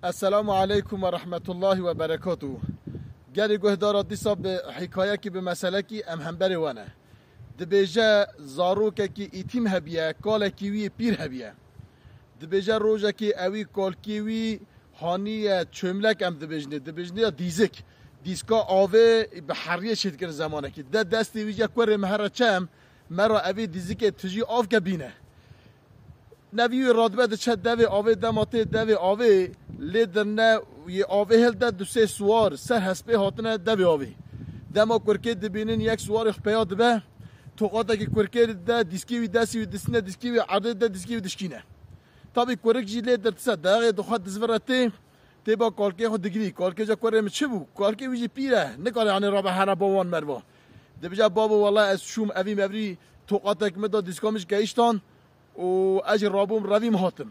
السلام علیکم و رحمت الله و برکاته. گلی گهدار دیسا به حکایه کی به مسئله کی ام هم بری وانه دبیجه زاروکه کی ایتیم هبیه کال کیوی پیر هبیه دبیجه روژه کی اوی کال کیوی هانی چملک ام دبیجنه دیزک دیسکا آوه به حریه شد کر زمانه کی ده دستی ویجه کوره مهره چم مرا اوی دیزک تجی آف که بینه نوی رادبه ده چه دوی آوه دماته دوی آوه لیدرنه یه آوه هل ده دو سه سوار سر هسپه هاتنه دوی آوه دما کرکه دبینین یک سوار اخپیاد به توقاتا که کرکه ده دیسکیوی دستی و دسینه دیسکیوی عرده ده دیسکیوی دشکینه تابی کرک جی لیدر تسا داغه دخواد دزورته تبا کالکه خود دگری کالکه جا کره چه بو کالکه ویجی پیره نکاره یعنی رابه هنه باوان مروا دبجا بابا والله از شوم اوی مبری توقاتا که مدا دیسکامش گیشتان و اجر رابوم رویم هاتم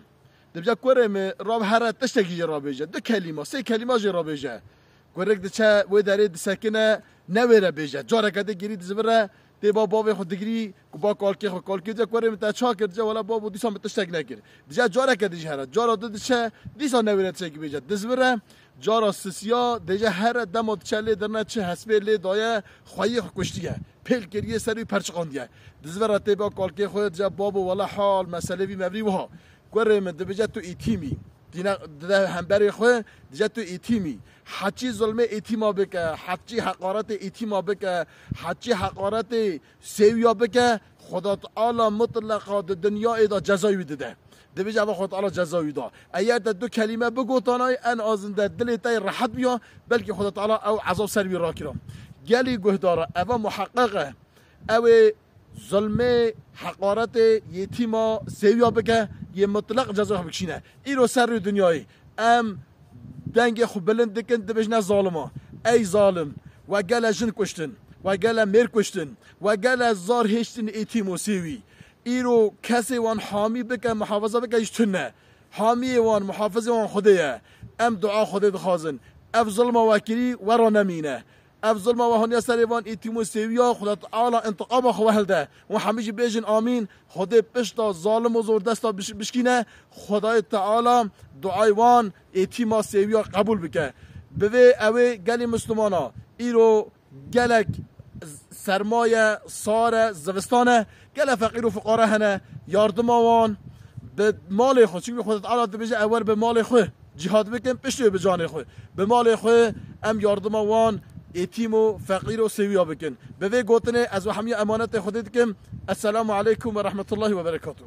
دبجا کرم راب هر تشتگی رابیجه دو کلمه سه کلمه جی رابیجه کرک دچه و داره دسکنه نویره بیجه جاره کده گیری دزبره تبا بابا خود دگری با کالکی جا کرم تا چا کرد جا ولی بابا دیسا متشتگ نکرد دجا جاره کده جهره جاره دچه دیسا نویره تشگی بیجه دزبره جاره سسیا دجا هر دمات چله درنه چه حسبه لی دایه خواهی کشتیه پیل کریه سری پرچقاندیه دزبره تبا کالکی خود جا بابا ولی حال مسئله بی مبری وها کرم دبجا تو ایتیمی دینا ده همبری خود دجا تو ایتیمی حچی ظلم ایتیما بکه حچی حقارت ایتیما بکه حچی حقارت سویا بکه خدا تعالی مطلقا دنیا ایدا جزایی ده دبیجا با خدا تعالی جزایی ده اگر دو کلمه بگو تانای ان آزنده دلی تای راحت بیا بلکه خدا تعالی او عذاب سر بی را کرام گلی گهداره او محققه او ظلم حقارت یتیما سویا بکه یه مطلق جزا بکشینه ای رو سر دنیایی ام دنگ خوب بلند دکن دبیجنه ظالما ای ظالم و گل جن کشتن و گل میر کشتن و گل زار هشتن ایتیم و سیوی ای رو کسی وان حامی بکه محافظه بکه ایشتنه حامی وان محافظه وان خودیه ام دعا خودی دخوازن اف ظلم وکری ورا نمینه اف ظلم و هنیا سریوان ایتیم و سیویا خدا تعالی انتقام خواه ده و همیشه بیجن آمین خدا پشتا ظالم و زور دستا بشکینه خدای تعالی دعای وان ایتیما سیویا قبول بکه به اوی گلی مسلمانا ایرو گلک سرمایه سار زوستانه گل فقیر و فقاره هنه یاردم آوان به مال خود چون خدا تعالی بجه اول به مال خود جهاد بکن پشتو به جان خود به مال خود ام یاردم آوان ایتیم و فقیر و سویا بکن به وی گوتنه از و همی امانت خودت کم السلام علیکم و رحمت الله و برکاته.